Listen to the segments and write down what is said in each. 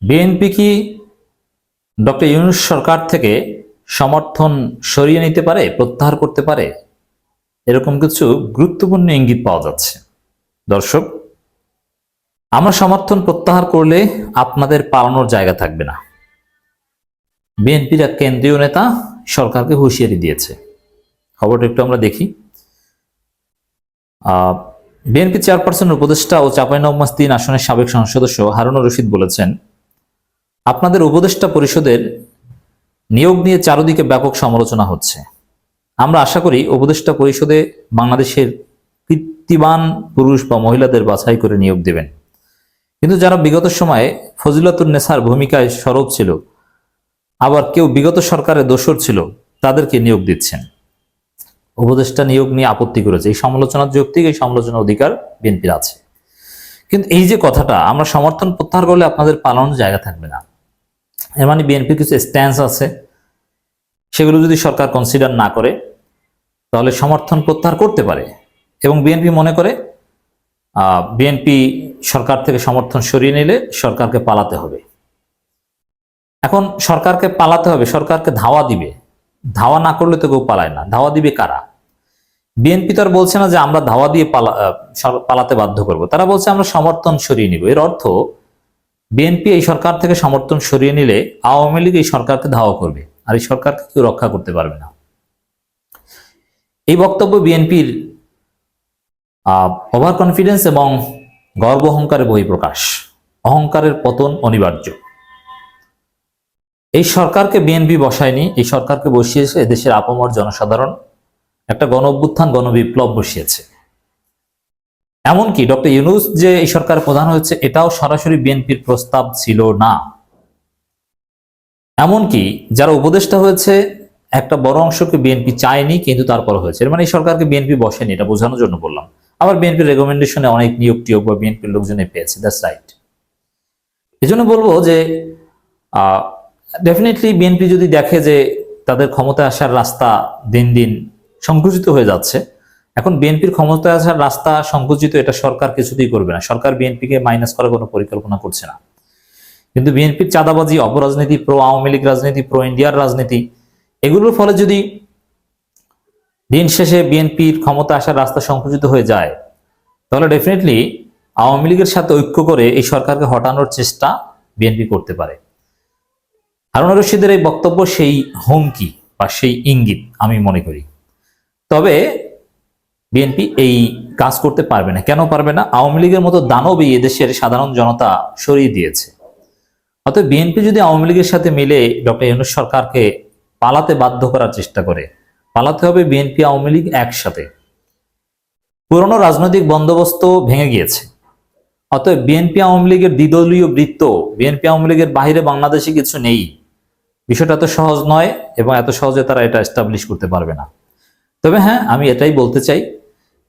BNP কি doctor Yunus সরকার থেকে সমর্থন সরিয়ে নিতে পারে, প্রত্যাহার করতে পারে? এরকম কিছু গুরুত্বপূর্ণ ইঙ্গিত পাওয়া যাচ্ছে। দর্শক, আমরা সমর্থন প্রত্যাহার করলে আপনাদের পালানোর জায়গা থাকবে না। বিএনপির এক কেন্দ্রীয় নেতা সরকারকে হুঁশিয়ারি দিয়েছে। খবরটা একটু আমরা দেখি। বিএনপি চেয়ারপারসন উপদেষ্টা ও চাঁপাইনবাবগঞ্জ ৩ আসনের সাবেক সংসদ সদস্য হারুনুর রশিদ বলেছেন, আপনাদের উপদেষ্টা পরিষদের নিয়োগ নিয়ে চারদিকে ব্যাপক সমালোচনা হচ্ছে। আমরা আশা করি উপদেষ্টা পরিষদে বাংলাদেশের কীর্তিবান পুরুষ বা মহিলাদের বাছাই করে নিয়োগ দেবেন। কিন্তু যারা বিগত সময়ে ফজিলাতুন্নেসার ভূমিকায় সরব ছিল, আবার কেউ বিগত সরকারের দোসর ছিল, তাদেরকে নিয়োগ দিচ্ছেন। উপদেষ্টা নিয়োগ নিয়ে আপত্তি করেছে। এই সমালোচনার যৌক্তিক, এই সমালোচনার অধিকার বিএনপির আছে। কিন্তু এই যে কথাটা, আমরা সমর্থন প্রত্যাহার করলে আপনাদের পালানোর জায়গা থাকবে না, এর মানে বিএনপির কিছু স্ট্যান্স আছে, সেগুলো যদি সরকার কনসিডার না করে তাহলে সমর্থন প্রত্যাহার করতে পারে। এবং বিএনপি মনে করে বিএনপি সরকার থেকে সমর্থন সরিয়ে নিলে সরকারকে পালাতে হবে। এখন সরকারকে পালাতে হবে, সরকারকে ধাওয়া দিবে। ধাওয়া না করলে তো কেউ পালায় না। ধাওয়া দিবে কারা? বিএনপি তো আর বলছে না যে আমরা ধাওয়া দিয়ে পালাতে বাধ্য করব। তারা বলছে আমরা সমর্থন সরিয়ে নিব। এর অর্থ বিএনপি এই সরকার থেকে সমর্থন সরিয়ে নিলে আওয়ামী লীগ এই সরকারকে ধাওয়া করবে, আর এই সরকারকে কেউ রক্ষা করতে পারবে না। এই বক্তব্য বিএনপির ওভার কনফিডেন্স এবং গর্ব অহংকারের বহিঃপ্রকাশ। অহংকারের পতন অনিবার্য। এই সরকারকে বিএনপি বসায়নি, এই সরকারকে বসিয়েছে এদেশের আপামর জনসাধারণ। একটা গণ অভ্যুত্থান, গণবিপ্লব বসিয়েছে। এমনকি ডক্টর ইউনূস যে এই সরকার প্রধান হয়েছে, এটাও সরাসরি বিএনপির প্রস্তাব ছিল না। এমনকি যারা উপদেষ্টা হয়েছে, একটা বড় অংশকে বিএনপি চায়নি, কিন্তু তারপর হয়েছে। মানে এই সরকারকে বিএনপি বসেনি, এটা বোঝানোর জন্য বললাম। আবার বিএনপির রেকমেন্ডেশনে অনেক নিয়োগ টিয়োগ বা বিএনপির লোকজনে পেয়েছে, দ্যাটস রাইট। এই জন্য বলবো যে ডেফিনেটলি বিএনপি যদি দেখে যে তাদের ক্ষমতায় আসার রাস্তা দিন দিন সংকুচিত হয়ে যাচ্ছে, এখন বিএনপির ক্ষমতায় আসার রাস্তা সংকুচিত, এটা সরকার কিছুতেই করবে না। সরকার বিএনপিকে মাইনাস করার কোনো পরিকল্পনা করছে না। কিন্তু বিএনপির চাঁদাবাজি, অপরাজনীতি, প্রো আওয়ামী লীগ রাজনীতি, প্রো ইন্ডিয়ার রাজনীতি, এগুলোর ফলে যদি দিন শেষে বিএনপির ক্ষমতা আসার রাস্তা সংকুচিত হয়ে যায়, তাহলে ডেফিনেটলি আওয়ামী লীগের সাথে ঐক্য করে এই সরকারকে হটানোর চেষ্টা বিএনপি করতে পারে। হারুনুর রশিদের এই বক্তব্য সেই হুমকি বা সেই ইঙ্গিত আমি মনে করি। তবে বিএনপি এই কাজ করতে পারবে না। কেন পারবে না? আওয়ামী লীগের মতো দানব এই দেশের সাধারণ জনতা সরিয়ে দিয়েছে। অতএব বিএনপি যদি আওয়ামী লীগের সাথে মিলে ডক্টর ইউনূস সরকারকে পালাতে বাধ্য করার চেষ্টা করে, পালাতে হবে বিএনপি আওয়ামী লীগ একসাথে। পুরনো রাজনৈতিক বন্দোবস্ত ভেঙে গিয়েছে। অতএব বিএনপি আওয়ামী লীগের দ্বিদলীয় বৃত্ত, বিএনপি আওয়ামী লীগের বাহিরে বাংলাদেশে কিছু নেই। বিষয়টা এত সহজ নয় এবং এত সহজে তারা এটা এস্টাবলিশ করতে পারবে না। তবে হ্যাঁ, আমি এটাই বলতে চাই,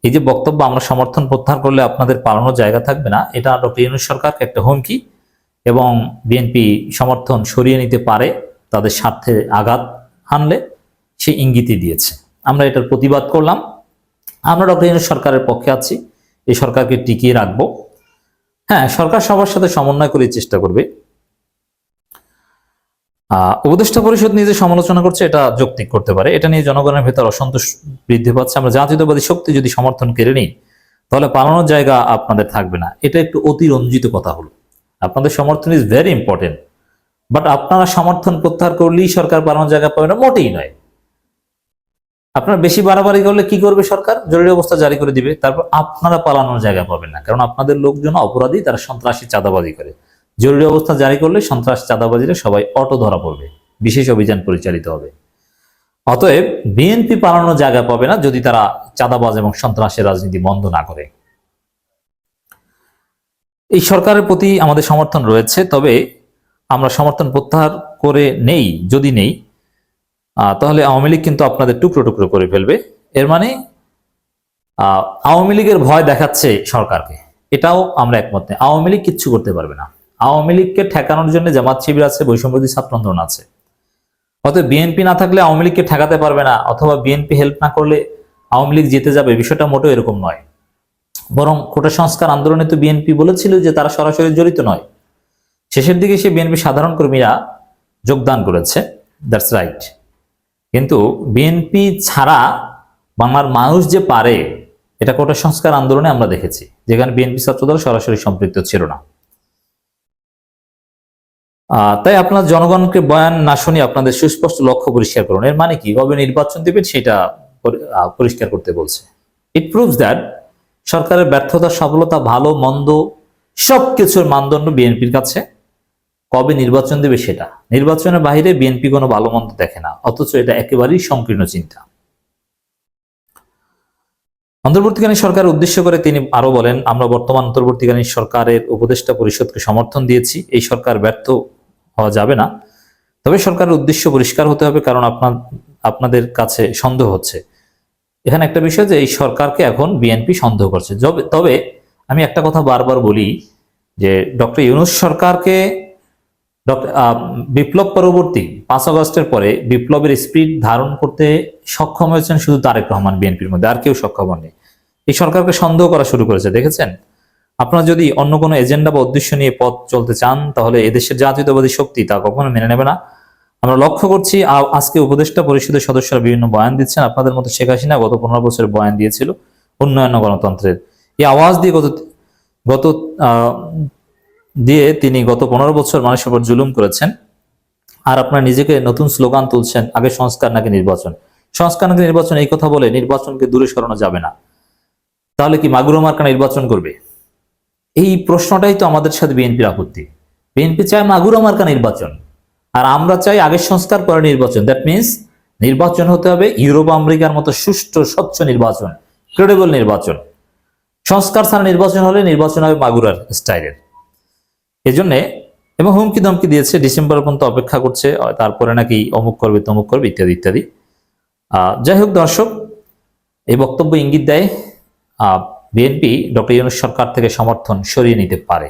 এই যে বক্তব্য আমরা সমর্থন প্রত্যাহার করলে আপনাদের পালানোর জায়গা থাকবে না, এটা ডক্টর ইউনূস সরকারকে একটা হুমকি, এবং বিএনপি সমর্থন সরিয়ে নিতে পারে তাদের স্বার্থে আঘাত হানলে, সে ইঙ্গিতই দিয়েছে। আমরা এটার প্রতিবাদ করলাম। আমরা ডক্টর ইউনূস সরকারের পক্ষে আছি, এই সরকারকে টিকিয়ে রাখবো। হ্যাঁ, সরকার সবার সাথে সমন্বয় করে চেষ্টা করবে। উপদেষ্টা পরিষদ নিজে সমালোচনা করছে, এটা যৌক্তিক করতে পারে। এটা নিয়ে জনগণের ভেতর অসন্তোষ বৃদ্ধি পাচ্ছে। আমরা জাতীয়তাবাদী শক্তি যদি সমর্থন কেড়ে নিই, তাহলে পালানোর জায়গা আপনাদের থাকবে না। এটা একটু অতিরঞ্জিত কথা হলো। আপনাদের সমর্থন ইজ ভেরি ইম্পর্টেন্ট, বাট আপনারা সমর্থন প্রত্যাহার করলেই সরকার পালানোর জায়গা পাবে না, মোটেই নয়। আপনারা বেশি বাড়াবাড়ি করলে কি করবে? সরকার জরুরি অবস্থা জারি করে দিবে, তারপর আপনারা পালানোর জায়গা পাবেন না। কারণ আপনাদের লোকজন অপরাধী, তারা সন্ত্রাসী, চাঁদাবাজি করে। জরুরি অবস্থা জারি করলে সন্ত্রাস, চাঁদাবাজিরা সবাই অটো ধরা পড়বে, বিশেষ অভিযান পরিচালিত হবে। অতএব বিএনপি পালানোর জায়গা পাবে না যদি তারা চাঁদাবাজ এবং সন্ত্রাসের রাজনীতি বন্ধ না করে। এই সরকারের প্রতি আমাদের সমর্থন রয়েছে, তবে আমরা সমর্থন প্রত্যাহার করে নেই, যদি নেই, তাহলে আওয়ামী লীগ কিন্তু আপনাদের টুকরো টুকরো করে ফেলবে। এর মানে আওয়ামী লীগের ভয় দেখাচ্ছে সরকারকে, এটাও আমরা একমত নেই। আওয়ামী লীগ কিচ্ছু করতে পারবে না। আওয়ামী লীগকে ঠেকানোর জন্য জামাত শিবির আছে, বৈষম্যবিরোধী ছাত্র আন্দোলন আছে। অতএব বিএনপি না থাকলে আওয়ামী লীগকে ঠেকাতে পারবে না, অথবা বিএনপি হেল্প না করলে আওয়ামী লীগ জিতে যাবে, বিষয়টা মোটেও এরকম নয়। বরং কোটা সংস্কার আন্দোলনে তো বিএনপি বলেছিল যে তারা সরাসরি জড়িত নয়। শেষের দিকে সে বিএনপি সাধারণ কর্মীরা যোগদান করেছে, দ্যাটস রাইট, কিন্তু বিএনপি ছাড়া বাংলার মানুষ যে পারে এটা কোটা সংস্কার আন্দোলনে আমরা দেখেছি, যেখানে বিএনপি ছাত্রদল সরাসরি সম্পৃক্ত ছিল না। তাই আপনার জনগণকে বয়ান না শুনে আপনাদের সুস্পষ্ট লক্ষ্য পরিষ্কার করুন। এর মানে কি, কবে নির্বাচন দিবেন সেটা পরিষ্কার করতে বলছে। ইট প্রুভস দ্যাট সরকারের ব্যর্থতা, সফলতা, ভালো মন্দ সবকিছুর মানদণ্ড বিএনপির কাছে। কবে নির্বাচন দেবে সেটা, নির্বাচনের বাইরে বিএনপি কোনো ভালো মন্দ দেখে না, অথচ এটা একেবারেই সংকীর্ণ চিন্তা। অন্তর্বর্তীকালীন সরকারের উদ্দেশ্য করে তিনি আরো বলেন, আমরা বর্তমান অন্তর্বর্তীকালীন সরকারের উপদেষ্টা পরিষদকে সমর্থন দিয়েছি। এই সরকার ব্যর্থ হওয়া যাবে না, তবে সরকারের উদ্দেশ্য পরিষ্কার হতে হবে, কারণ আপনাদের কাছে সন্দেহ হচ্ছে। এখানে একটা বিষয় যে এই সরকারকে এখন বিএনপি সন্দেহ করছে। তবে আমি একটা কথা বারবার বলি যে ডক্টর ইউনূস সরকারকে বিপ্লব পরবর্তী 5 আগস্টের পরে বিপ্লবের স্পিরিট ধারণ করতে সক্ষম হয়েছেন শুধু তারেক রহমান, বিএনপির মধ্যে আর কেউ সক্ষম হননি। এই সরকারকে সন্দেহ করা শুরু করেছে, দেখেছেন? আপনারা যদি অন্য কোনো এজেন্ডা বা উদ্দেশ্য নিয়ে পথ চলতে চান, তাহলে এদেশের জাতীয়তাবাদী শক্তি তা কখনো মেনে নেবে না। আমরা লক্ষ্য করছি আজকে উপদেষ্টা পরিষদের সদস্যরা বিভিন্ন বয়ান দিচ্ছেন। আপনাদের মতো শেখ হাসিনা গত 15 বছরের বয়ান দিয়েছিল উন্নয়ন ও গণতন্ত্রের। এই আওয়াজ দিয়ে তিনি গত 15 বছর মানুষের উপর জুলুম করেছেন। আর আপনারা নিজেকে নতুন স্লোগান তুলছেন, আগে সংস্কার নাকি নির্বাচন, সংস্কার নাকি নির্বাচন, এই কথা বলে নির্বাচনকে দূরে সরানো যাবে না। তাহলে কি মাগুরা মার্কা নির্বাচন করবে? এই প্রশ্নটাই তো আমাদের সাথে বিএনপির আপত্তি। বিএনপি চায় মাগুরা মার্কা নির্বাচন, আর আমরা চাই আগের সংস্কার পরে নির্বাচন। দ্যাট মিনস নির্বাচন হতে হবে ইউরোপ আমেরিকার মতো সুষ্ঠু স্বচ্ছ নির্বাচন, ক্রেডিবল নির্বাচন। সংস্কার ছাড়া নির্বাচন হলে নির্বাচন হবে মাগুরার স্টাইলের। এজন্য এবং হুমকি ধমকি দিয়েছে, ডিসেম্বর পর্যন্ত অপেক্ষা করছে, তারপরে নাকি অমুক করবে তমুক করবে ইত্যাদি ইত্যাদি। যাই হোক দর্শক, এই বক্তব্য ইঙ্গিত দেয় বিএনপি ডক্টর ইউনূস সরকার থেকে সমর্থন সরিয়ে নিতে পারে।